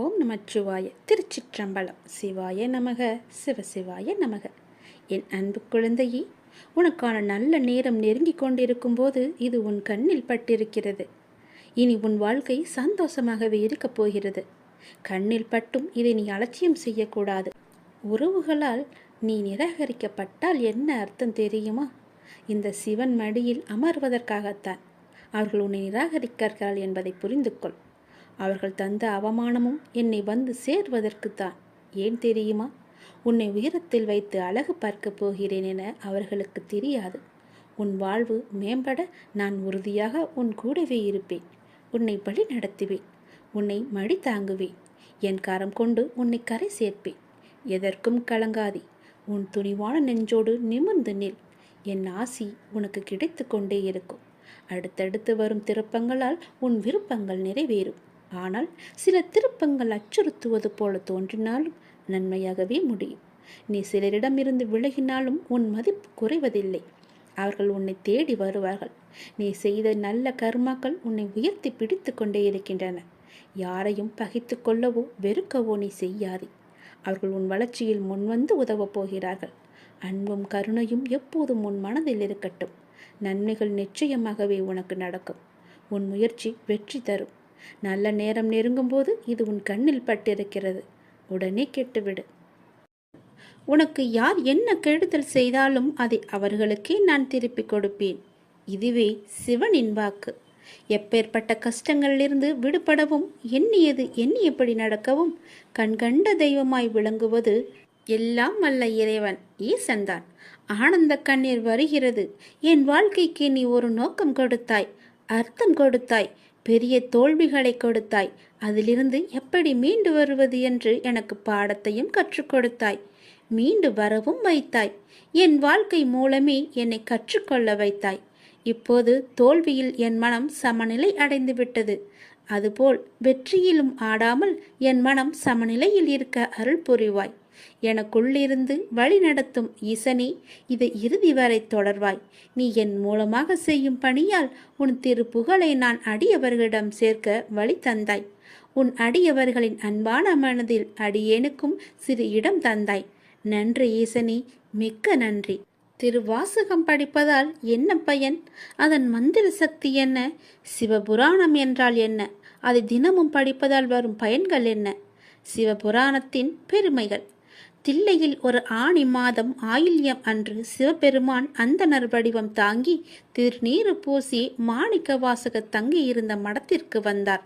ஓம் நமச்சிவாய. திருச்சிற்றம்பலம். சிவாய நமக. சிவசிவாய நமக. என் அன்பு குழந்தையே, உனக்கான நல்ல நேரம் நெருங்கிக் கொண்டிருக்கும் போது இது உன் கண்ணில் பட்டிருக்கிறது. இனி உன் வாழ்க்கை சந்தோஷமாகவே இருக்கப் போகிறது. கண்ணில் பட்டும் இதை நீ அலட்சியம் செய்யக்கூடாது. உறவுகளால் நீ நிராகரிக்கப்பட்டால் என்ன அர்த்தம் தெரியுமா? இந்த சிவன் மடியில் அமர்வதற்காகத்தான் அவர்கள் உன்னை நிராகரிக்கிறார்கள் என்பதை புரிந்து கொள். அவர்கள் தந்த அவமானமும் என்னை வந்து சேர்வதற்குத்தான். ஏன் தெரியுமா? உன்னை உயரத்தில் வைத்து அழகு பார்க்கப் போகிறேன் என அவர்களுக்கு தெரியாது. உன் வாழ்வு மேம்பட நான் உறுதியாக உன் கூடவே இருப்பேன். உன்னை வழி நடத்துவேன். உன்னை மடி தாங்குவேன். என் கரம் கொண்டு உன்னை கரை சேர்ப்பேன். எதற்கும் கலங்காதே. உன் துணிவான நெஞ்சோடு நிமிர்ந்து நில். என் ஆசி உனக்கு கிடைத்து கொண்டே இருக்கும். அடுத்தடுத்து வரும் திருப்பங்களால் உன் விருப்பங்கள் நிறைவேறும். ஆனால் சில திருப்பங்கள் அச்சுறுத்துவது போல தோன்றினாலும் நன்மையாகவே முடியும். நீ சிலரிடமிருந்து விலகினாலும் உன் மதிப்பு குறைவதில்லை. அவர்கள் உன்னை தேடி வருவார்கள். நீ செய்த நல்ல கர்மாக்கள் உன்னை உயர்த்தி பிடித்து கொண்டே இருக்கின்றன. யாரையும் பகைத்து கொள்ளவோ வெறுக்கவோ நீ செய்யாதே. அவர்கள் உன் வளர்ச்சியில் முன்வந்து உதவப் போகிறார்கள். அன்பும் கருணையும் எப்போதும் உன் மனதில் இருக்கட்டும். நன்மைகள் நிச்சயமாகவே உனக்கு நடக்கும். உன் முயற்சி வெற்றி தரும். நல்ல நேரம் நெருங்கும் போது இது உன் கண்ணில் பட்டிருக்கிறது. உடனே கெட்டுவிடு. உனக்கு யார் என்ன கெடுதல் செய்தாலும் அதை அவர்களுக்கே நான் திருப்பி கொடுப்பேன். இதுவே சிவனின் வாக்கு. எப்பேற்பட்ட கஷ்டங்களிலிருந்து விடுபடவும் எண்ணியது எண்ணியபடி நடக்கவும் கண்கண்ட தெய்வமாய் விளங்குவது எல்லாம் வல்ல இறைவன் ஈசன்தான். ஆனந்த கண்ணீர் வருகிறது. என் வாழ்க்கைக்கு நீ ஒரு நோக்கம் கொடுத்தாய், அர்த்தம் கொடுத்தாய், பெரிய தோல்விகளை கொடுத்தாய். அதிலிருந்து எப்படி மீண்டு வருவது என்று எனக்கு பாடத்தையும் கற்றுக் கொடுத்தாய். மீண்டு வரவும் வைத்தாய். என் வாழ்க்கை மூலமே என்னை கற்றுக்கொள்ள வைத்தாய். இப்போது தோல்வியில் என் மனம் சமநிலை அடைந்து விட்டது. அதுபோல் வெற்றியிலும் ஆடாமல் என் மனம் சமநிலையில் இருக்க அருள் புரிவாய். எனக்குள்ளிருந்து வழி நடத்தும் ஈசனே, இதை இறுதி வரை தொடர்வாய். நீ என் மூலமாக செய்யும் பணியால் உன் திருப்புகழை நான் அடியவர்களிடம் சேர்க்க வழி தந்தாய். உன் அடியவர்களின் அன்பான மனதில் அடியேனுக்கும் சிறு இடம் தந்தாய். நன்றி ஈசனே, மிக்க நன்றி. திருவாசகம் படிப்பதால் என்ன பயன்? அதன் மந்திர சக்தி என்ன? சிவபுராணம் என்றால் என்ன? அதை தினமும் படிப்பதால் வரும் பயன்கள் என்ன? சிவபுராணத்தின் பெருமைகள். தில்லையில் ஒரு ஆணி மாதம் ஆயில்யம் அன்று சிவபெருமான் அந்தணர் வடிவம் தாங்கி திருநீறு பூசி மாணிக்க வாசகர் தங்கியிருந்த மடத்திற்கு வந்தார்.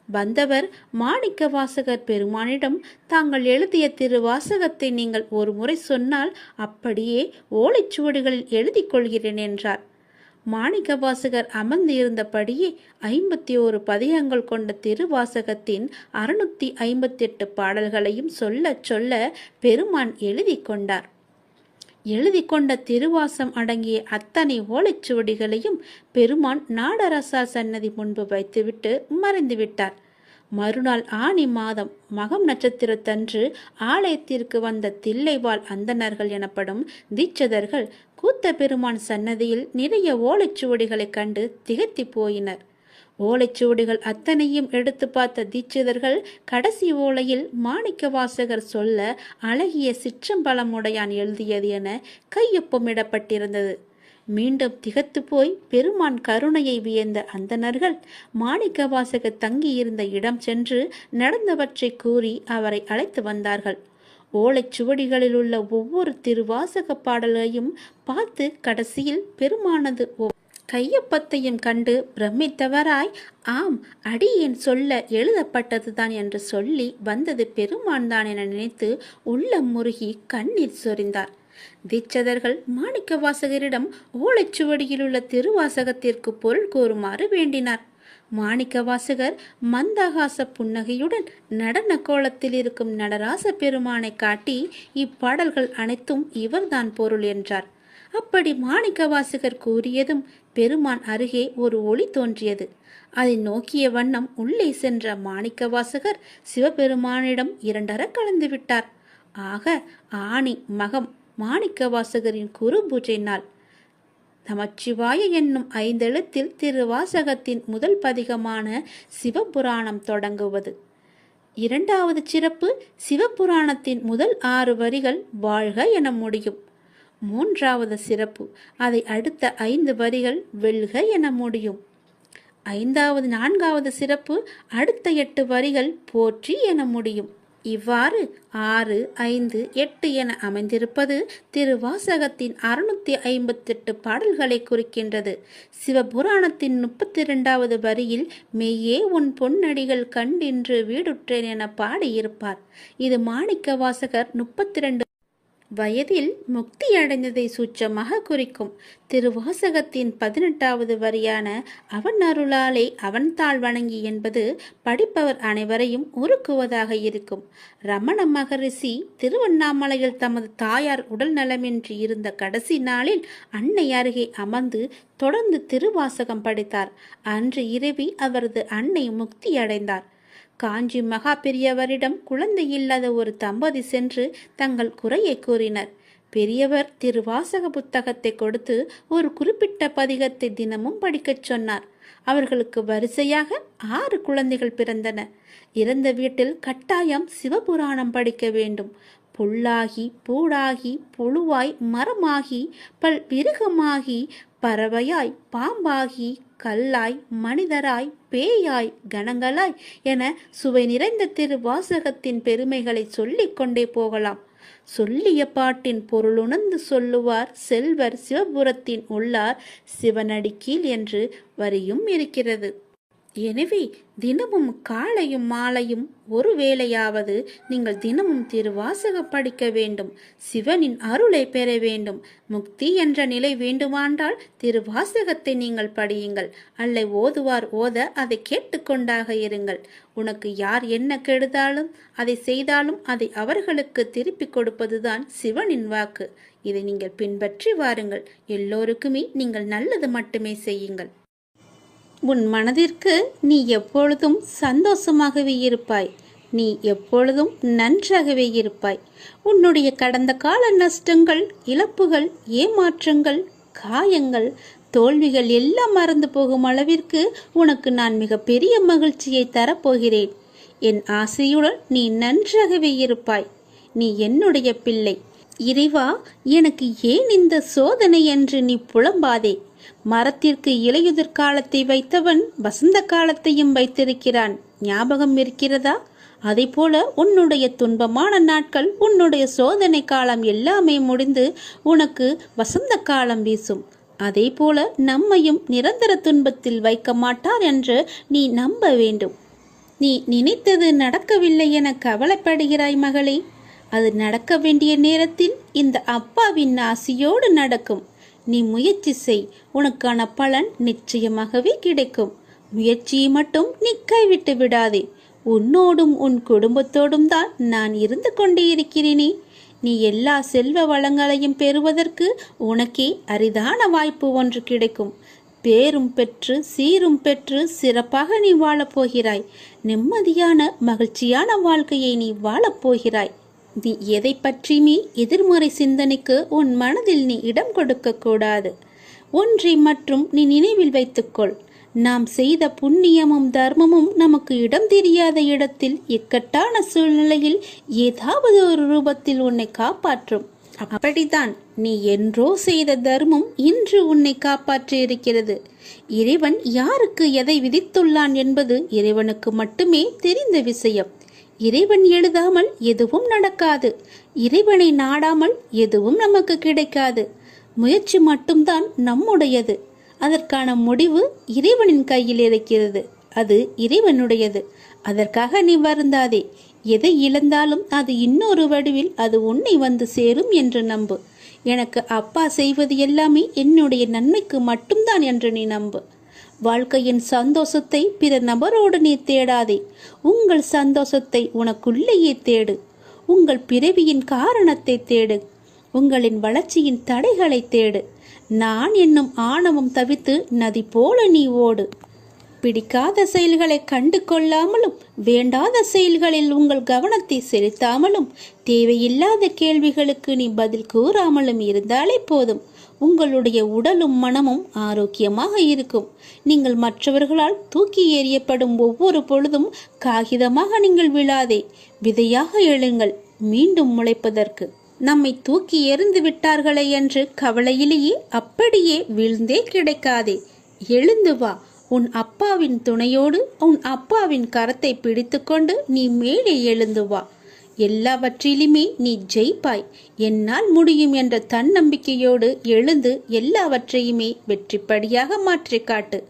வந்தவர் மாணிக்க வாசகர் பெருமானிடம், தாங்கள் எழுதிய திருவாசகத்தை நீங்கள் ஒரு முறை சொன்னால் அப்படியே ஓலைச்சுவடிகளில் எழுதி கொள்கிறேன் என்றார். மாணிக்க வாசகர் அமர்ந்து இருந்தபடியே 51 பதிகங்கள் கொண்ட திருவாசகத்தின் 658 பாடல்களையும் சொல்ல சொல்ல பெருமான் எழுதி கொண்டார். எழுதி கொண்ட திருவாசம் அடங்கிய அத்தனை ஓலைச்சுவடிகளையும் பெருமான் நாடரசா சன்னதி முன்பு வைத்துவிட்டு மறைந்து விட்டார். மறுநாள் ஆனி மாதம் மகம் நட்சத்திரத்தன்று ஆலயத்திற்கு வந்த தில்லைவாழ் அந்தணர்கள் எனப்படும் தீட்சதர்கள் கூத்த பெருமான் சன்னதியில் நிறைய ஓலைச்சுவடிகளை கண்டு திகைத்து போயினர். ஓலைச்சுவடிகள் அத்தனையும் எடுத்து பார்த்த தீட்சிதர்கள் கடைசி ஓலையில் மாணிக்க வாசகர் சொல்ல அழகிய சிற்றம்பலமுடையான் எழுதியது என கையொப்பமிடப்பட்டிருந்தது. மீண்டும் திகத்து போய் பெருமான் கருணையை வியந்த அந்தணர்கள் மாணிக்க வாசகர் தங்கியிருந்த இடம் சென்று நடந்தவற்றை கூறி அவரை அழைத்து வந்தார்கள். ஓலைச்சுவடிகளில் உள்ள ஒவ்வொரு திருவாசக பாடலையும் பார்த்து கடைசியில் பெருமானது கையொப்பத்தையும் கண்டு பிரமித்தவராய், ஆம், அடியேன் சொல்ல எழுதப்பட்டதுதான் என்று சொல்லி வந்தது பெருமான் தான் என நினைத்து உள்ளம் முருகி கண்ணீர் சொரிந்தார். தீட்சதர்கள் மாணிக்க வாசகரிடம் ஓலைச்சுவடியில் உள்ள திருவாசகத்திற்கு பொருள் கூறுமாறு வேண்டினார். மாணிக்க வாசகர் மந்தகாச புன்னகையுடன் நடன கோலத்தில் இருக்கும் நடராச பெருமானை காட்டி, இப்பாடல்கள் அனைத்தும் இவர்தான் பொருள் என்றார். அப்படி மாணிக்க வாசகர் கூறியதும் பெருமான் அருகே ஒரு ஒளி தோன்றியது. அதை நோக்கிய வண்ணம் உள்ளே சென்ற மாணிக்க வாசகர் சிவபெருமானிடம் இரண்டர கலந்து விட்டார். ஆக ஆணி மகம் மாணிக்க வாசகரின் குரு பூஜை நாள். நமச்சிவாய என்னும் 5 எழுத்தில் திருவாசகத்தின் முதல் பதிகமான சிவபுராணம் தொடங்குவது. இரண்டாவது சிறப்பு, சிவபுராணத்தின் முதல் 6 வரிகள் வாழ்க என முடியும். மூன்றாவது சிறப்பு, அதை அடுத்த 5 வரிகள் வெல்க என முடியும். நான்காவது சிறப்பு, அடுத்த 8 வரிகள் போற்றி என முடியும். இவ்வாறு 6, 5, 8 என அமைந்திருப்பது திருவாசகத்தின் 658 பாடல்களை குறிக்கின்றது. சிவபுராணத்தின் 32வது வரியில் மெய்யே உன் பொன்னடிகள் கண்டின்று வீடுற்றேன் என பாடியிருப்பார். இது மாணிக்க வாசகர் 32 வயதில் முக்தி அடைந்ததை சூட்சமாக குறிக்கும். திருவாசகத்தின் 18வது வரியான அவன் அருளாலே அவன் தாள் வணங்கி என்பது படிப்பவர் அனைவரையும் உருக்குவதாக இருக்கும். ரமண மகரிஷி திருவண்ணாமலையில் தமது தாயார் உடல் நலமின்றி இருந்த கடைசி நாளில் அன்னை அருகே அமர்ந்து தொடர்ந்து திருவாசகம் படித்தார். அன்று இரவி அவரது அன்னை முக்தி அடைந்தார். காஞ்சி மகா பெரியவரிடம் குழந்தை இல்லாத ஒரு தம்பதி சென்று தங்கள் குறையை கூறினர். பெரியவர் திருவாசக புத்தகத்தை கொடுத்து ஒரு குறிப்பிட்ட பதிகத்தை தினமும் படிக்கச் சொன்னார். அவர்களுக்கு வரிசையாக 6 குழந்தைகள் பிறந்தன. இறந்த வீட்டில் கட்டாயம் சிவபுராணம் படிக்க வேண்டும். புல்லாகி பூடாகி புழுவாய் மரமாகி பல் விருகமாகி பறவையாய் பாம்பாகி கல்லாய் மனிதராய் பேயாய் கணங்களாய் என சுவை நிறைந்த திருவாசகத்தின் பெருமைகளை சொல்லிக் கொண்டே போகலாம். சொல்லிய பாட்டின் பொருளுணர்ந்து சொல்லுவார் செல்வர் சிவபுரத்தின் உள்ளார் சிவனடி கீழ் என்று வரியும் இருக்கிறது. எனவே தினமும் காலையும் மாலையும் ஒரு வேளையாவது நீங்கள் தினமும் திருவாசக படிக்க வேண்டும். சிவனின் அருளை பெற வேண்டும். முக்தி என்ற நிலை வேண்டுமானால் திருவாசகத்தை நீங்கள் படியுங்கள். அல்ல ஓதுவார் ஓத அதை கேட்டுக்கொண்டாக இருங்கள். உனக்கு யார் என்ன கெடுதாலும் அதை செய்தாலும் அதை அவர்களுக்கு திருப்பி கொடுப்பதுதான் சிவனின் வாக்கு. இதை நீங்கள் பின்பற்றி வாருங்கள். எல்லோருக்குமே நீங்கள் நல்லது மட்டுமே செய்யுங்கள். உன் மனதிற்கு நீ எப்பொழுதும் சந்தோஷமாகவே இருப்பாய். நீ எப்பொழுதும் நன்றாகவே இருப்பாய். உன்னுடைய கடந்த கால நஷ்டங்கள், இழப்புகள், ஏமாற்றங்கள், காயங்கள், தோல்விகள் எல்லாம் மறந்து போகும் அளவிற்கு உனக்கு நான் மிக பெரிய மகிழ்ச்சியை தரப்போகிறேன். என் ஆசையுடன் நீ நன்றாகவே இருப்பாய். நீ என்னுடைய பிள்ளை. இறைவா, எனக்கு ஏன் இந்த சோதனை என்று நீ புலம்பாதே. மரத்திற்கு இலையுதிர் காலத்தை வைத்தவன் வசந்த காலத்தையும் வைத்திருக்கிறான். ஞாபகம் இருக்கிறதா? அதே போல உன்னுடைய துன்பமான நாட்கள், உன்னுடைய சோதனை காலம் எல்லாமே முடிந்து உனக்கு வசந்த காலம் வீசும். அதே போல நம்மையும் நிரந்தர துன்பத்தில் வைக்க மாட்டார் என்று நீ நம்ப வேண்டும். நீ நினைத்தது நடக்கவில்லை என கவலைப்படுகிறாய் மகளே. அது நடக்க வேண்டிய நேரத்தில் இந்த அப்பாவின் ஆசையோடு நடக்கும். நீ முயற்சி செய். உனக்கான பலன் நிச்சயமாகவே கிடைக்கும். முயற்சியை மட்டும் நீ கைவிட்டு விடாதே. உன்னோடும் உன் குடும்பத்தோடும் தான் நான் இருந்து கொண்டே இருக்கிறேனே. நீ எல்லா செல்வ வளங்களையும் பெறுவதற்கு உனக்கே அரிதான வாய்ப்பு ஒன்று கிடைக்கும். பேரும் பெற்று சீரும் பெற்று சிறப்பாக நீ வாழப்போகிறாய். நிம்மதியான மகிழ்ச்சியான வாழ்க்கையை நீ வாழப்போகிறாய். நீ எதை பற்றியுமே எதிர்மறை சிந்தனைக்கு உன் மனதில் நீ இடம் கொடுக்க கூடாது. ஒன்றை மற்றும் நீ நினைவில் வைத்துக்கொள். நாம் செய்த புண்ணியமும் தர்மமும் நமக்கு இடம் தெரியாத இடத்தில் இக்கட்டான சூழ்நிலையில் ஏதாவது ஒரு ரூபத்தில் உன்னை காப்பாற்றும். அப்படித்தான் நீ என்றோ செய்த தர்மம் இன்று உன்னை காப்பாற்றி இருக்கிறது. இறைவன் யாருக்கு எதை விதித்துள்ளான் என்பது இறைவனுக்கு மட்டுமே தெரிந்த விஷயம். இறைவன் எழுதாமல் எதுவும் நடக்காது. இறைவனை நாடாமல் எதுவும் நமக்கு கிடைக்காது. முயற்சி மட்டும்தான் நம்முடையது. அதற்கான முடிவு இறைவனின் கையில் இருக்கிறது. அது இறைவனுடையது. அதற்காக நீ வருந்தாதே. எதை இழந்தாலும் அது இன்னொரு வடிவில் அது உன்னை வந்து சேரும் என்று நம்பு. எனக்கு அப்பா செய்வது எல்லாமே என்னுடைய நன்மைக்கு மட்டும்தான் என்று நீ நம்பு. வாழ்க்கையின் சந்தோஷத்தை பிற நபரோடு நீ தேடாதே. உங்கள் சந்தோஷத்தை உனக்குள்ளேயே தேடு. உங்கள் பிறவியின் காரணத்தை தேடு. உங்களின் வளர்ச்சியின் தடைகளை தேடு. நான் என்னும் ஆணவம் தவித்து நதி போல நீ ஓடு. பிடிக்காத செயல்களை கண்டு கொள்ளாமலும் வேண்டாத செயல்களில் உங்கள் கவனத்தை செலுத்தாமலும் தேவையில்லாத கேள்விகளுக்கு நீ பதில் கூறாமலும் இருந்தாலே போதும். உங்களுடைய உடலும் மனமும் ஆரோக்கியமாக இருக்கும். நீங்கள் மற்றவர்களால் தூக்கி எறியப்படும் ஒவ்வொரு பொழுதும் காகிதமாக நீங்கள் விழாதே, விதையாக எழுங்கள், மீண்டும் முளைப்பதற்கு. நம்மை தூக்கி எறிந்து விட்டார்களே என்று கவலையிலேயே அப்படியே வீழ்ந்தே கிடைக்காதே. எழுந்து வா. உன் அப்பாவின் துணையோடு உன் அப்பாவின் கரத்தை பிடித்துக்கொண்டு நீ மேலே எழுந்து வா. எல்லாவற்றிலுமே நீ ஜெயிப்பாய். என்னால் முடியும் என்ற தன்னம்பிக்கையோடு எழுந்து எல்லாவற்றையுமே வெற்றிப்படியாக மாற்றி காட்டு.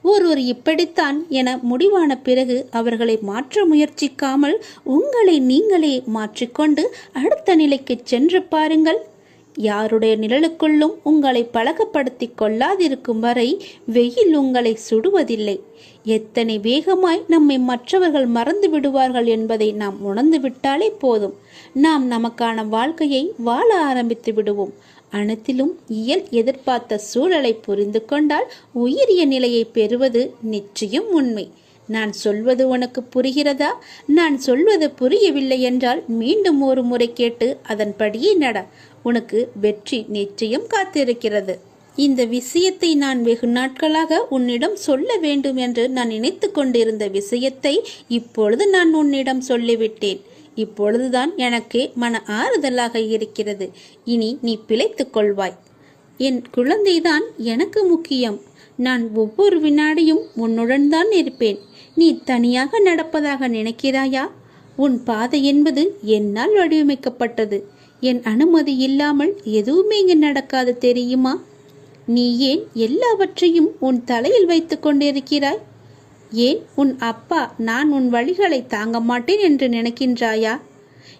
ஒருவர் இப்படித்தான் என முடிவான பிறகு அவர்களை மாற்ற முயற்சிக்காமல் உங்களை நீங்களே மாற்றிக்கொண்டு அடுத்த நிலைக்கு சென்று பாருங்கள். யாருடைய நிழலுக்குள்ளும் உங்களை பழக்கப்படுத்தி கொள்ளாதிருக்கும் வரை வெயில் உங்களை சுடுவதில்லை. எத்தனை வேகமாய் நம்மை மற்றவர்கள் மறந்து விடுவார்கள் என்பதை நாம் உணர்ந்து விட்டாலே போதும். நாம் நமக்கான வாழ்க்கையை வாழ ஆரம்பித்து விடுவோம். அனைத்திலும் இயல் எதிர்பார்த்த சூழலை புரிந்து கொண்டால் உயரிய நிலையை பெறுவது நிச்சயம் உண்மை. நான் சொல்வது உனக்கு புரிகிறதா? நான் சொல்வது புரியவில்லை என்றால் மீண்டும் ஒரு முறை கேட்டு அதன்படியே நட. உனக்கு வெற்றி நிச்சயம் காத்திருக்கிறது. இந்த விஷயத்தை நான் வெகு நாட்களாக உன்னிடம் சொல்ல வேண்டும் என்று நான் நினைத்து கொண்டிருந்த விஷயத்தை இப்பொழுது நான் உன்னிடம் சொல்லிவிட்டேன். இப்பொழுதுதான் எனக்கு மன ஆறுதலாக இருக்கிறது. இனி நீ பிழைத்துக் கொள்வாய். என் குழந்தைதான் எனக்கு முக்கியம். நான் ஒவ்வொரு வினாடியும் உன்னுடன் தான் இருப்பேன். நீ தனியாக நடப்பதாக நினைக்கிறாயா? உன் பாதை என்பது என்னால் வடிவமைக்கப்பட்டது. என் அனுமதி இல்லாமல் எதுவுமே இங்கு நடக்காது, தெரியுமா? நீ ஏன் எல்லாவற்றையும் உன் தலையில் வைத்து கொண்டிருக்கிறாய்? ஏன் உன் அப்பா நான் உன் வழிகளை தாங்க மாட்டேன் என்று நினைக்கின்றாயா?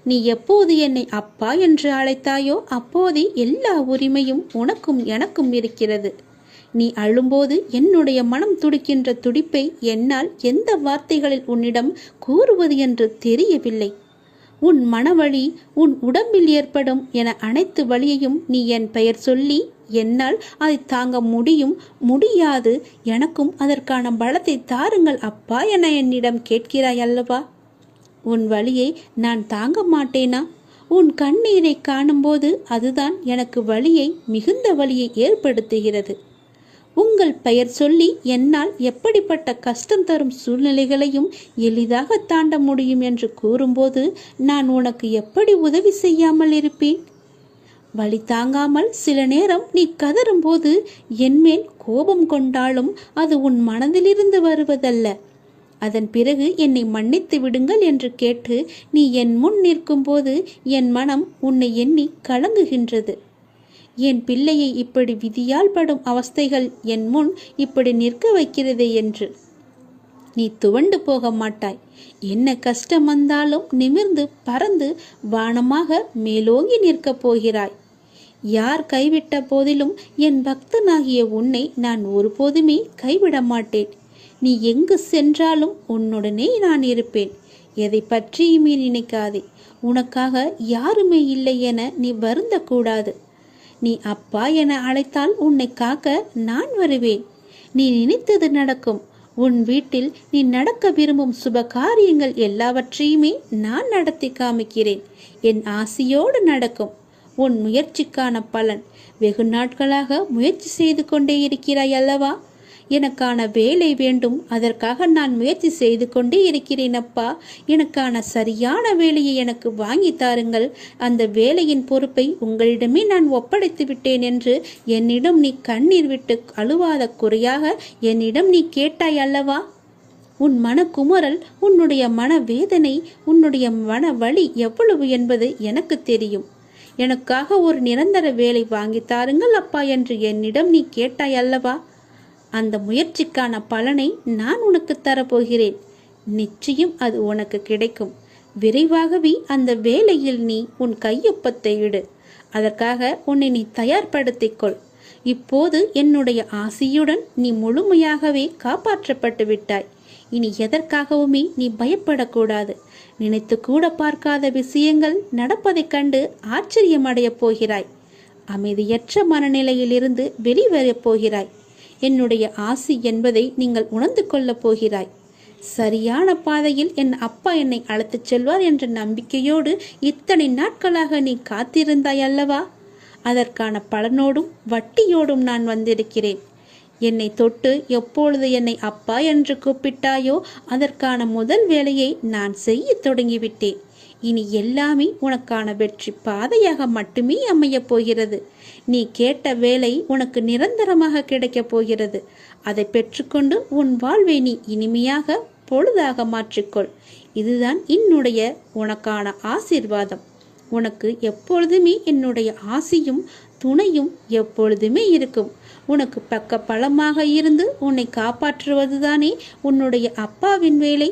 நீ எப்போது என்னை அப்பா என்று அழைத்தாயோ அப்போதே எல்லா உரிமையும் உனக்கும் எனக்கும் இருக்கிறது. நீ அழும்போது என்னுடைய மனம் துடிக்கின்ற துடிப்பை என்னால் எந்த வார்த்தைகளில் உன்னிடம் கூறுவது என்று தெரியவில்லை. உன் மனவழி, உன் உடம்பில் ஏற்படும் என அனைத்து வழியையும் நீ என் பெயர் சொல்லி என்னால் அதை தாங்க முடியாது, எனக்கும் அதற்கான பலத்தை தாருங்கள் அப்பா என என்னிடம் கேட்கிறாய் அல்லவா? உன் வலியை நான் தாங்க மாட்டேனா? உன் கண்ணீரை காணும்போது அதுதான் எனக்கு வலியை, மிகுந்த வலியை ஏற்படுத்துகிறது. உங்கள் பெயர் சொல்லி என்னால் எப்படிப்பட்ட கஷ்டம் தரும் சூழ்நிலைகளையும் எளிதாக தாண்ட முடியும் என்று கூறும்போது நான் உனக்கு எப்படி உதவி செய்யாமல் இருப்பேன்? வலி தாங்காமல் சில நேரம் நீ கதறும்போது என்மேல் கோபம் கொண்டாலும் அது உன் மனதிலிருந்து வருவதல்ல. அதன் பிறகு என்னை மன்னித்து விடுங்கள் என்று கேட்டு நீ என் முன் நிற்கும்போது என் மனம் உன்னை எண்ணி கலங்குகின்றது. என் பிள்ளையை இப்படி விதியால் படும் அவஸ்தைகள் என் முன் இப்படி நிற்க வைக்கிறதே என்று. நீ துவண்டு போக மாட்டாய். என்ன கஷ்டம் வந்தாலும் நிமிர்ந்து பறந்து வானமாக மேலோங்கி நிற்கப் போகிறாய். யார் கைவிட்ட போதிலும் என் பக்தனாகிய உன்னை நான் ஒருபோதுமே கைவிட மாட்டேன். நீ எங்கு சென்றாலும் உன்னுடனே நான் இருப்பேன். எதை பற்றியுமே நினைக்காதே. உனக்காக யாருமே இல்லை என நீ வருந்தக்கூடாது. நீ அப்பா என அழைத்தால் உன்னை காக்க நான் வருவேன். நீ நினைத்தது நடக்கும். உன் வீட்டில் நீ நடக்க விரும்பும் சுப காரியங்கள் எல்லாவற்றையுமே நான் நடத்தி காமிக்கிறேன். என் ஆசையோடு நடக்கும். உன் முயற்சிக்கான பலன். வெகு நாட்களாக முயற்சி செய்து கொண்டே இருக்கிறாய் அல்லவா? எனக்கான வேலை வேண்டும், அதற்காக நான் முயற்சி செய்து கொண்டே இருக்கிறேன் அப்பா. எனக்கான சரியான வேலையை எனக்கு வாங்கி தாருங்கள். அந்த வேலையின் பொறுப்பை உங்களிடமே நான் ஒப்படைத்து விட்டேன் என்று என்னிடம் நீ கண்ணீர் விட்டு அழுவாத குறையாக என்னிடம் நீ கேட்டாய் அல்லவா? உன் மனக்குமுறல், உன்னுடைய மனவேதனை, உன்னுடைய மன வலி எவ்வளவு என்பது எனக்கு தெரியும். எனக்காக ஒரு நிரந்தர வேலை வாங்கி தாருங்கள் அப்பா என்று என்னிடம் நீ கேட்டாய் அல்லவா? அந்த முயற்சிக்கான பலனை நான் உனக்கு தரப்போகிறேன். நிச்சயம் அது உனக்கு கிடைக்கும். விரைவாகவே அந்த வேலையில் நீ உன் கையொப்பத்தை இடு. அதற்காக உன்னை நீ தயார்படுத்திக்கொள். இப்போது என்னுடைய ஆசையுடன் நீ முழுமையாகவே காப்பாற்றப்பட்டு விட்டாய். இனி எதற்காகவுமே நீ பயப்படக்கூடாது. நினைத்து கூட பார்க்காத விஷயங்கள் நடப்பதைக் கண்டு ஆச்சரியமடையப் போகிறாய். அமைதியற்ற மனநிலையிலிருந்து வெளிவரப் போகிறாய். என்னுடைய ஆசி என்பதை நீங்கள் உணர்ந்து கொள்ளப் போகிறாய். சரியான பாதையில் என் அப்பா என்னை அழைத்துச் செல்வார் என்ற நம்பிக்கையோடு இத்தனை நாட்களாக நீ காத்திருந்தாய் அல்லவா? அதற்கான பலனோடும் வட்டியோடும் நான் வந்திருக்கிறேன். என்னை தொட்டு எப்பொழுது என்னை அப்பா என்று கூப்பிட்டாயோ அதற்கான முதல் வேலையை நான் செய்ய தொடங்கிவிட்டேன். இனி எல்லாமே உனக்கான வெற்றி பாதையாக மட்டுமே அமையப் போகிறது. நீ கேட்ட வேலை உனக்கு நிரந்தரமாக கிடைக்கப் போகிறது. அதை பெற்றுக்கொண்டு உன் வாழ்வை நீ இனிமையாக பொழுதாக மாற்றிக்கொள். இதுதான் என்னுடைய உனக்கான ஆசீர்வாதம். உனக்கு எப்பொழுதுமே என்னுடைய ஆசியும் துணையும் எப்பொழுதுமே இருக்கும். உனக்கு பக்க பலமாக இருந்து உன்னை காப்பாற்றுவதுதானே உன்னுடைய அப்பாவின் வேலை.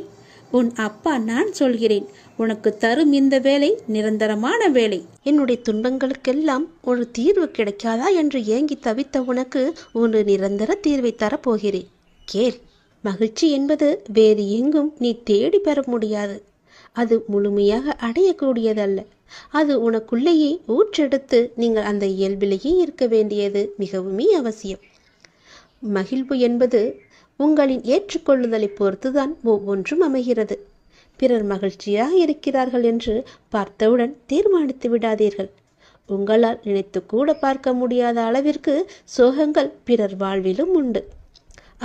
உன் அப்பா நான் சொல்கிறேன். உனக்கு தரும் இந்த வேலை நிரந்தரமான வேலை. என்னுடைய துன்பங்களுக்கெல்லாம் ஒரு தீர்வு கிடைக்காதா என்று ஏங்கி தவித்த உனக்கு ஒரு நிரந்தர தீர்வை தரப்போகிறேன். கேள். மகிழ்ச்சி என்பது வேறு எங்கும் நீ தேடி பெற முடியாது. அது முழுமையாக அடையக்கூடியதல்ல. அது உனக்குள்ளேயே ஊற்றெடுத்து நீங்கள் அந்த இயல்பிலேயே இருக்க வேண்டியது மிகவுமே அவசியம். மகிழ்வு என்பது உங்களின் ஏற்றுக்கொள்ளுதலை பொறுத்துதான் ஒவ்வொன்றும் அமைகிறது. பிறர் மகிழ்ச்சியாக இருக்கிறார்கள் என்று பார்த்தவுடன் தீர்மானித்து விடாதீர்கள். உங்களால் நினைத்து கூட பார்க்க முடியாத அளவிற்கு சோகங்கள் பிறர் வாழ்விலும் உண்டு.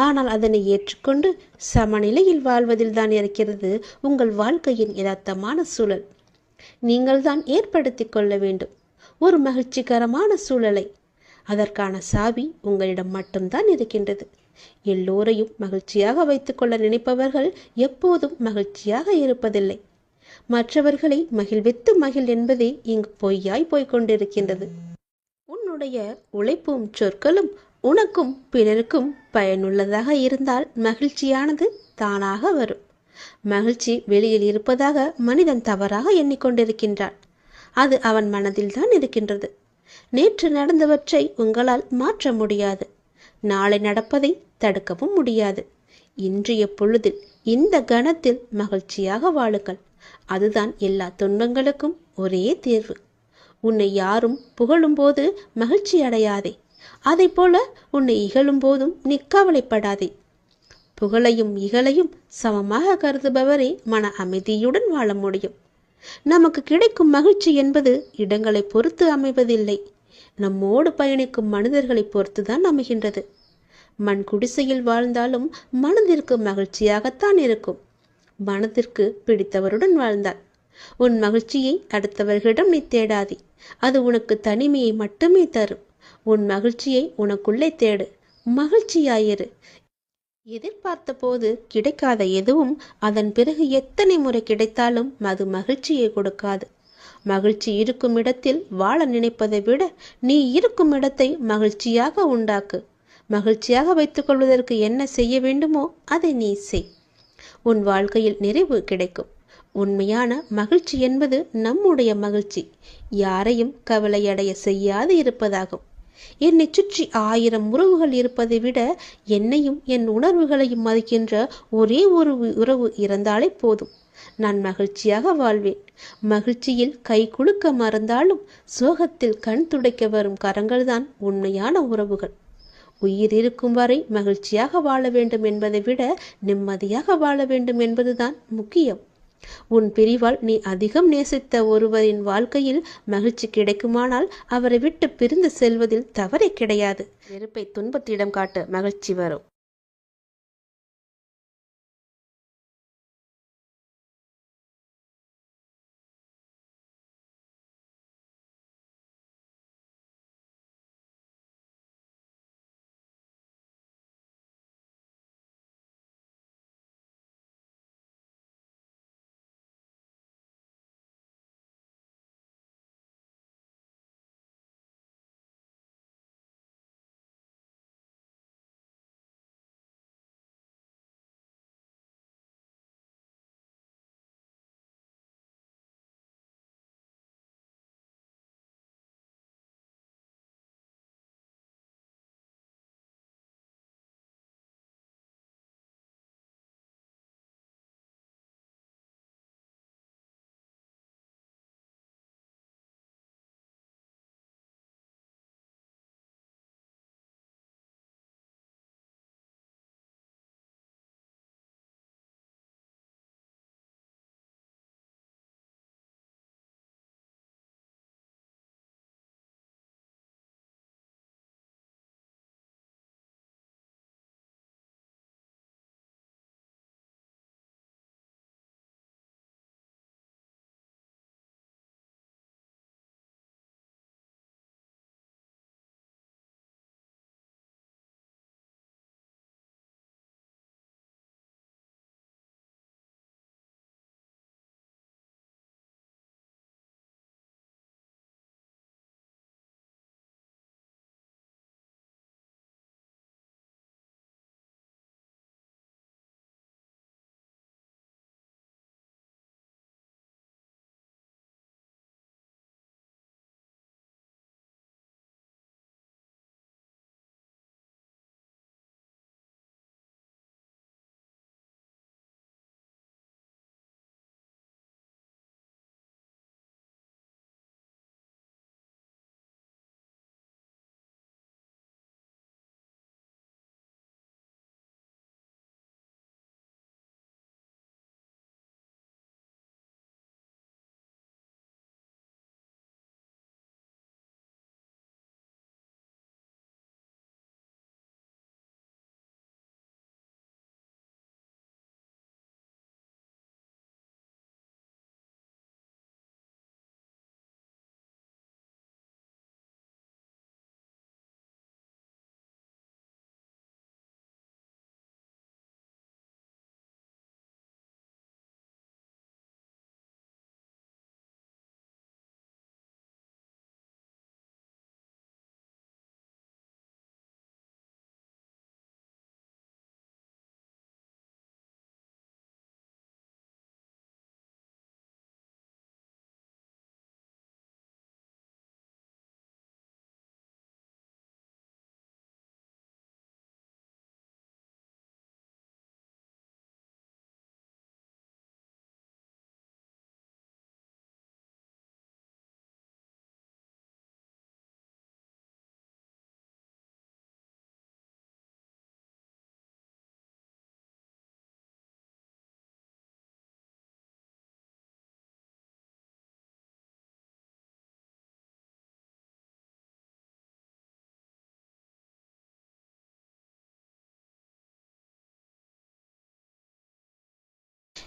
ஆனால் அதனை ஏற்றுக்கொண்டு சமநிலையில் வாழ்வதில் தான் இருக்கிறது உங்கள் வாழ்க்கையின் யதார்த்தமான சூழல். நீங்கள் தான் ஏற்படுத்தி கொள்ள வேண்டும் ஒரு மகிழ்ச்சிகரமான சூழலை. அதற்கான சாவி உங்களிடம் மட்டும்தான் இருக்கின்றது. எல்லோரையும் மகிழ்ச்சியாக வைத்துக்கொள்ள நினைப்பவர்கள் எப்போதும் மகிழ்ச்சியாக இருப்பதில்லை. மற்றவர்களை மகிழ்வித்து மகிழ் என்பதே இங்கு பொய்யாய் போய்கொண்டிருக்கின்றது. உன்னுடைய உழைப்பும் சொற்களும் உனக்கும் பிறருக்கும் பயனுள்ளதாக இருந்தால் மகிழ்ச்சியானது தானாக வரும். மகிழ்ச்சி வெளியில் இருப்பதாக மனிதன் தவறாக எண்ணிக்கொண்டிருக்கின்றான். அது அவன் மனதில் தான் இருக்கின்றது. நேற்று நடந்தவற்றை உங்களால் மாற்ற முடியாது. நாளை நடப்பதை தடுக்கவும் முடியாது. இன்றைய பொழுதில் இந்த கணத்தில் மகிழ்ச்சியாக வாழுங்கள். அதுதான் எல்லா துன்பங்களுக்கும் ஒரே தீர்வு. உன்னை யாரும் புகழும் போது மகிழ்ச்சி அடையாதே. அதை போல உன்னை இகழும் போதும் நீ கவலைப்படாதே. புகழையும் இகழையும் சமமாக கருதுபவரே மன அமைதியுடன் வாழ முடியும். நமக்கு கிடைக்கும் மகிழ்ச்சி என்பது இடங்களை பொறுத்து அமைவதில்லை. நம்மோடு பயணிக்கும் மனிதர்களை பொறுத்துதான் அமைகின்றது. மண் குடிசையில் வாழ்ந்தாலும் மனதிற்கு மகிழ்ச்சியாகத்தான் இருக்கும். மனதிற்கு பிடித்தவருடன் வாழ்ந்தாள். உன் மகிழ்ச்சியை அடுத்தவர்களிடம் நீ தேடாதே. அது உனக்கு தனிமையை மட்டுமே தரும். உன் மகிழ்ச்சியை உனக்குள்ளே தேடு. மகிழ்ச்சியாயிரு. எதிர்பார்த்த போது கிடைக்காத எதுவும் அதன் பிறகு எத்தனை முறை கிடைத்தாலும் அது மகிழ்ச்சியை கொடுக்காது. மகிழ்ச்சி இருக்கும் இடத்தில் வாழ நினைப்பதை விட நீ இருக்கும் இடத்தை மகிழ்ச்சியாக உண்டாக்கு. மகிழ்ச்சியாக வைத்துக் கொள்வதற்கு என்ன செய்ய வேண்டுமோ அதை நீ செய். உன் வாழ்க்கையில் நிறைவு கிடைக்கும். உண்மையான மகிழ்ச்சி என்பது நம்முடைய மகிழ்ச்சி யாரையும் கவலையடைய செய்யாது இருப்பதாகும். என்னை சுற்றி 1000 உறவுகள் இருப்பதை விட என்னையும் என் உணர்வுகளையும் மதிக்கின்ற ஒரே ஒரு உறவு இருந்தாலே போதும். நான் மகிழ்ச்சியாக வாழ்வேன். மகிழ்ச்சியில் கை குலுக்க மறந்தாலும் சோகத்தில் கண் துடைக்க வரும் கரங்கள்தான் உண்மையான உறவுகள். உயிர் இருக்கும் வரை மகிழ்ச்சியாக வாழ வேண்டும் என்பதை விட நிம்மதியாக வாழ வேண்டும் என்பதுதான் முக்கியம். உன் பிரிவால் நீ அதிகம் நேசித்த ஒருவரின் வாழ்க்கையில் மகிழ்ச்சி கிடைக்குமானால் அவரை விட்டு பிரிந்து செல்வதில் தவறே கிடையாது. வெறுப்பை துன்பத்திடம் காட்ட மகிழ்ச்சி வரும்.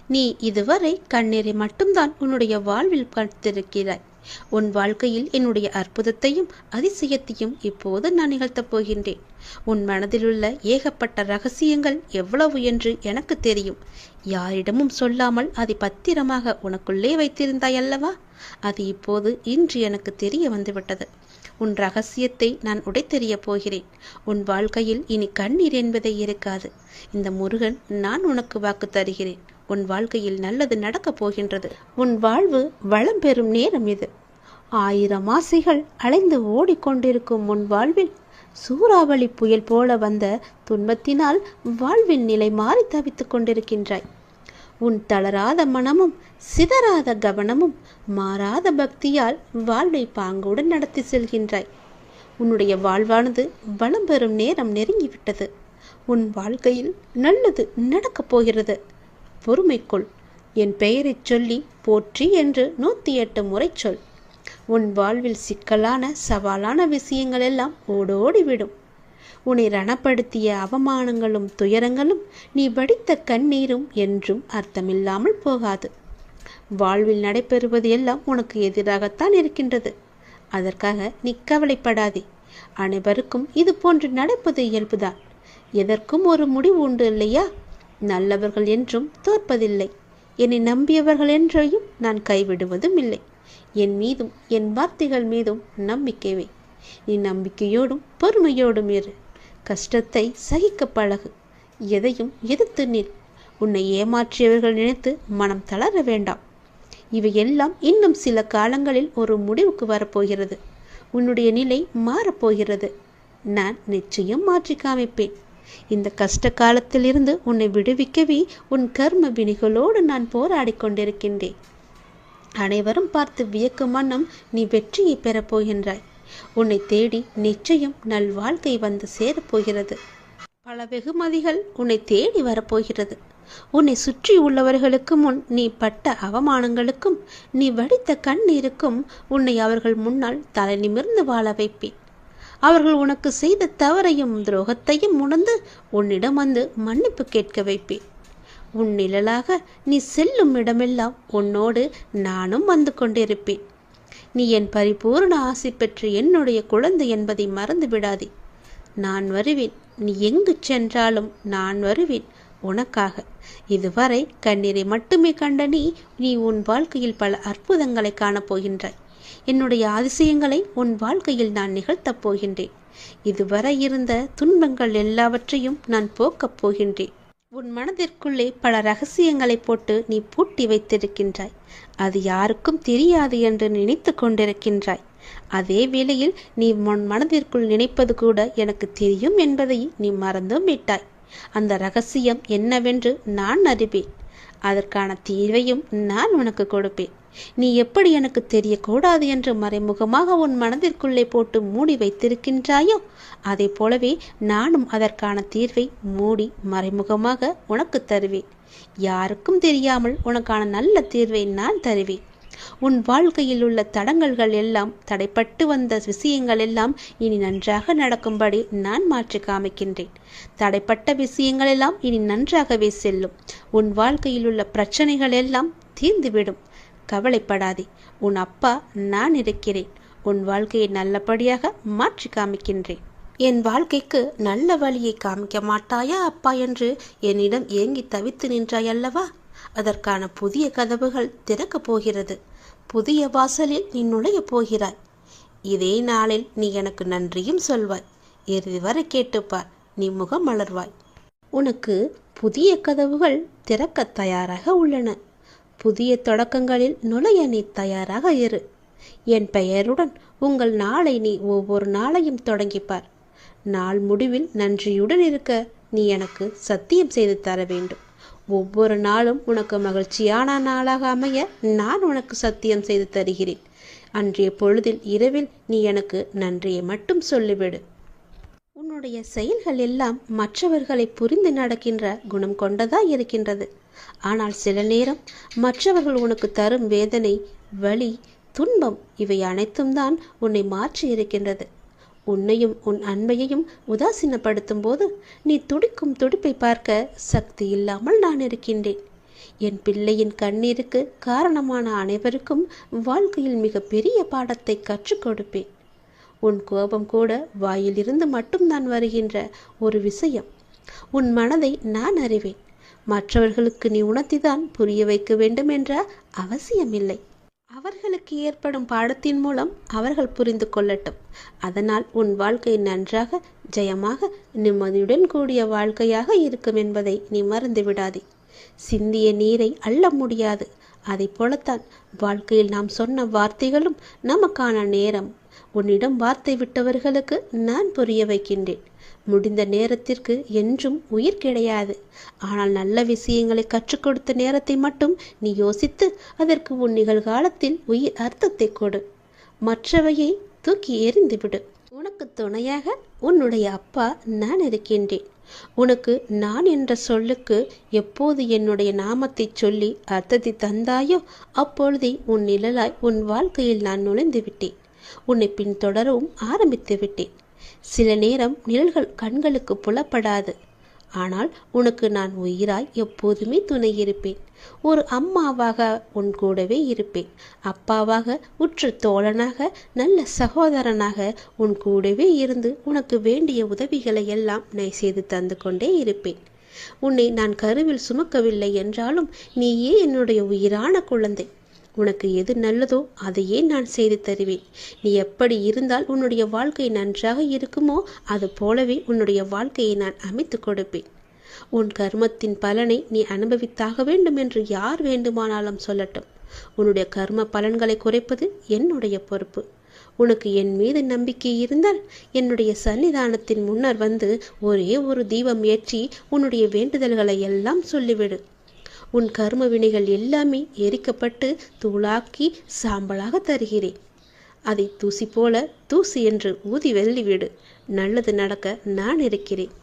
நீ இதுவரை கண்ணீரை மட்டும்தான் உன்னுடைய வாழ்வில் பார்த்திருக்கிறாய். உன் வாழ்க்கையில் என்னுடைய அற்புதத்தையும் அதிசயத்தையும் இப்போது நான் நிகழ்த்தப் போகின்றேன். உன் மனதிலுள்ள ஏகப்பட்ட ரகசியங்கள் எவ்வளவு என்று எனக்கு தெரியும். யாரிடமும் சொல்லாமல் அதை பத்திரமாக உனக்குள்ளே வைத்திருந்தாய் அல்லவா? அது இப்போது இன்று எனக்கு தெரிய வந்துவிட்டது. உன் ரகசியத்தை நான் உடைத்தெறியப் போகிறேன். உன் வாழ்க்கையில் இனி கண்ணீர் என்பதே இருக்காது. இந்த முருகன் நான் உனக்கு வாக்கு தருகிறேன். உன் வாழ்க்கையில் நல்லது நடக்கப் போகின்றது. உன் வாழ்வு வளம் பெறும் நேரம் இது. 1000 ஆசைகள் அலைந்து ஓடிக்கொண்டிருக்கும் உன் வாழ்வில் சூறாவளி புயல் போல வந்த துன்பத்தினால் வாழ்வின் நிலை மாறி தவித்துக் கொண்டிருக்கின்றாய். உன் தளராத மனமும் சிதறாத கவனமும் மாறாத பக்தியால் வாழ்வை பாங்குடன் நடத்தி செல்கின்றாய். உன்னுடைய வாழ்வானது வளம் பெறும் நேரம் நெருங்கிவிட்டது. உன் வாழ்க்கையில் நல்லது நடக்கப் போகிறது. பொறுமைக்குள். என் பெயரைச் சொல்லி போற்றி என்று 108 முறை சொல். உன் வாழ்வில் சிக்கலான சவாலான விஷயங்கள் எல்லாம் ஓடோடிவிடும். உன்னை ரணப்படுத்திய அவமானங்களும் துயரங்களும் நீ வடித்த கண்ணீரும் என்றும் அர்த்தமில்லாமல் போகாது. வாழ்வில் நடைபெறுவது எல்லாம் உனக்கு எதிராகத்தான் இருக்கின்றது. அதற்காக நீ கவலைப்படாதே. அனைவருக்கும் இது போன்று நடப்பது இயல்புதான். எதற்கும் ஒரு முடிவு உண்டு இல்லையா? நல்லவர்கள் என்றும் தோற்பதில்லை. என்னை நம்பியவர்கள் என்றையும் நான் கைவிடுவதும் இல்லை. என் மீதும் என் வார்த்தைகள் மீதும் நம்பிக்கை வை. நீ நம்பிக்கையோடும் பொறுமையோடும் இரு. கஷ்டத்தை சகிக்க பழகு. எதையும் எதிர்த்து நில். உன்னை ஏமாற்றியவர்கள் நினைத்து மனம் தளர வேண்டாம். இவையெல்லாம் இன்னும் சில காலங்களில் ஒரு முடிவுக்கு வரப்போகிறது. உன்னுடைய நிலை மாறப்போகிறது. நான் நிச்சயம் மாற்றி காமிப்பேன். இந்த கஷ்ட காலத்திலிருந்து உன்னை விடுவிக்கவே உன் கர்ம வினிகளோடு நான் போராடி கொண்டிருக்கின்றேன். அனைவரும் பார்த்து வியக்கும் வண்ணம் நீ வெற்றியை பெறப்போகின்றாய். உன்னை தேடி நிச்சயம் நல்வாழ்க்கை வந்து சேரப்போகிறது. பல வெகுமதிகள் உன்னை தேடி வரப்போகிறது. உன்னை சுற்றி உள்ளவர்களுக்கு முன் நீ பட்ட அவமானங்களுக்கும் நீ வடித்த கண்ணீருக்கும் உன்னை அவர்கள் முன்னால் தலை நிமிர்ந்து வாழ வைப்பேன். அவர்கள் உனக்கு செய்த தவறையும் துரோகத்தையும் உணர்ந்து உன்னிடம் வந்து மன்னிப்பு கேட்க வைப்பேன். உன் நிழலாக நீ செல்லும் இடமெல்லாம் உன்னோடு நானும் வந்து கொண்டிருப்பேன். நீ என் பரிபூர்ண ஆசை பெற்று என்னுடைய குழந்தை என்பதை மறந்து விடாதே. நான் வருவேன். நீ எங்கு சென்றாலும் நான் வருவேன் உனக்காக. இதுவரை கண்ணீரை மட்டுமே கண்ட நீ உன் வாழ்க்கையில் பல அற்புதங்களை காணப்போகின்றாய். என்னுடைய அதிசயங்களை உன் வாழ்க்கையில் நான் நிகழ்த்தப் போகின்றேன். இதுவரை இருந்த துன்பங்கள் எல்லாவற்றையும் நான் போக்கப் போகின்றேன். உன் மனதிற்குள்ளே பல ரகசியங்களை போட்டு நீ பூட்டி வைத்திருக்கின்றாய். அது யாருக்கும் தெரியாது என்று நினைத்து கொண்டிருக்கின்றாய். அதே வேளையில் நீ உன் மனதிற்குள் நினைப்பது கூட எனக்கு தெரியும் என்பதை நீ மறந்தும் விட்டாய். அந்த ரகசியம் என்னவென்று நான் அறிவேன். அதற்கான தீர்வையும் நான் உனக்கு கொடுப்பேன். நீ எப்படி எனக்கு தெரியக்கூடாது என்று மறைமுகமாக உன் மனதிற்குள்ளே போட்டு மூடி வைத்திருக்கின்றாயோ அதை போலவே நானும் அதற்கான தீர்வை மூடி மறைமுகமாக உனக்கு தருவேன். யாருக்கும் தெரியாமல் உனக்கான நல்ல தீர்வை நான் தருவேன். உன் வாழ்க்கையில் உள்ள தடங்கல்கள் எல்லாம், தடைப்பட்டு வந்த விஷயங்கள் எல்லாம் இனி நன்றாக நடக்கும்படி நான் மாற்றி காமிக்கின்றேன். தடைப்பட்ட விஷயங்கள் எல்லாம் இனி நன்றாகவே செல்லும். உன் வாழ்க்கையில் உள்ள பிரச்சனைகள் எல்லாம் தீர்ந்துவிடும். கவலைப்படாதே. உன் அப்பா நான் இருக்கிறேன். உன் வாழ்க்கையை நல்லபடியாக மாற்றி காமிக்கின்றேன். என் வாழ்க்கைக்கு நல்ல வழியை காமிக்க மாட்டாயா அப்பா என்று என்னிடம் ஏங்கி தவித்து நின்றாய் அல்லவா? அதற்கான புதிய கதவுகள் திறக்கப் போகிறது. புதிய வாசலில் நீ நுழையப் போகிறாய். இதே நாளில் நீ எனக்கு நன்றியும் சொல்வாய். இறுதி வரை கேட்டுப்பார். நீ முகம் மலர்வாய். உனக்கு புதிய கதவுகள் திறக்க தயாராக உள்ளன. புதிய தொடக்கங்களில் நுழைய நீ தயாராக இரு. என் பெயருடன் உங்கள் நாளை நீ ஒவ்வொரு நாளையும் தொடங்கிப்பார். நாள் முடிவில் நன்றியுடன் இருக்க நீ எனக்கு சத்தியம் செய்து தர வேண்டும். ஒவ்வொரு நாளும் உனக்கு மகிழ்ச்சியான நாளாக அமைய நான் உனக்கு சத்தியம் செய்து தருகிறேன். அன்றைய பொழுதில் இரவில் நீ எனக்கு நன்றியை மட்டும் சொல்லிவிடு. உன்னுடைய செயல்கள் எல்லாம் மற்றவர்களை புரிந்து நடக்கின்ற குணம் கொண்டதாய் இருக்கின்றது. ஆனால் சில நேரம் மற்றவர்கள் உனக்கு தரும் வேதனை, வலி, துன்பம் இவை அனைத்தும் தான் உன்னை மாற்றி இருக்கின்றது. உன்னையும் உன் அன்பையையும் உதாசீனப்படுத்தும் போது நீ துடிக்கும் துடிப்பை பார்க்க சக்தி இல்லாமல் நான் இருக்கின்றேன். என் பிள்ளையின் கண்ணீருக்கு காரணமான அனைவருக்கும் வாழ்க்கையில் மிக பெரிய பாடத்தை கற்றுக் கொடுப்பேன். உன் கோபம் கூட வாயிலிருந்து மட்டும்தான் வருகின்ற ஒரு விஷயம். உன் மனதை நான் அறிவேன். மற்றவர்களுக்கு நீ உணர்த்திதான் புரிய வைக்க வேண்டும் என்ற அவசியமில்லை. அவர்களுக்கு ஏற்படும் பாடத்தின் மூலம் அவர்கள் புரிந்து கொள்ளட்டும். அதனால் உன் வாழ்க்கை நன்றாக, ஜெயமாக, நிம்மதியுடன் கூடிய வாழ்க்கையாக இருக்கும் என்பதை நீ மறந்து விடாதே. சிந்திய நீரை அள்ள முடியாது. அதை போலத்தான் வாழ்க்கையில் நாம் சொன்ன வார்த்தைகளும் நமக்கான நேரம். உன்னிடம் வார்த்தை விட்டவர்களுக்கு நான் புரிய வைக்கின்றேன். முடிந்த நேரத்திற்கு என்றும் உயிர் கிடையாது. ஆனால் நல்ல விஷயங்களை கற்றுக் கொடுத்த நேரத்தை மட்டும் நீ யோசித்து அதற்கு உன் நிகழ்காலத்தில் உயிர் அர்த்தத்தை கொடு. மற்றவையை தூக்கி எறிந்துவிடு. உனக்கு துணையாக உன்னுடைய அப்பா நான் இருக்கின்றேன். உனக்கு நான் என்ற சொல்லுக்கு எப்போது என்னுடைய நாமத்தை சொல்லி அர்த்தத்தை தந்தாயோ அப்பொழுதே உன் நிழலாய் உன் வாழ்க்கையில் நான் நுழைந்து விட்டேன். உன்னை பின்தொடரவும் ஆரம்பித்து விட்டேன். சில நேரம் நிழல்கள் கண்களுக்கு புலப்படாது. ஆனால் உனக்கு நான் உயிராய் எப்போதுமே துணை இருப்பேன். ஒரு அம்மாவாக உன் கூடவே இருப்பேன். அப்பாவாக, உற்ற தோழனாக, நல்ல சகோதரனாக உன் கூடவே இருந்து உனக்கு வேண்டிய உதவிகளை எல்லாம் நான் செய்து தந்து கொண்டே இருப்பேன். உன்னை நான் கருவில் சுமக்கவில்லை என்றாலும் நீயே என்னுடைய உயிரான குழந்தை. உனக்கு எது நல்லதோ அதையே நான் செய்து தருவேன். நீ எப்படி இருந்தால் உன்னுடைய வாழ்க்கை நன்றாக இருக்குமோ அது போலவே உன்னுடைய வாழ்க்கையை நான் அமைத்து கொடுப்பேன். உன் கர்மத்தின் பலனை நீ அனுபவித்தாக வேண்டும் என்று யார் வேண்டுமானாலும் சொல்லட்டும். உன்னுடைய கர்ம பலன்களை குறைப்பது என்னுடைய பொறுப்பு. உனக்கு என் மீது நம்பிக்கை இருந்தால் என்னுடைய சன்னிதானத்தின் முன்னர் வந்து ஒரே ஒரு தீபம் ஏற்றி உன்னுடைய வேண்டுதல்களை எல்லாம் சொல்லிவிடு. உன் கர்ம வினைகள் எல்லாமே எரிக்கப்பட்டு தூளாக்கி சாம்பலாக தருகிறேன். அதை தூசி போல தூசி என்று ஊதி வெள்ளிவிடு. நல்லது நடக்க நான் இருக்கிறேன்.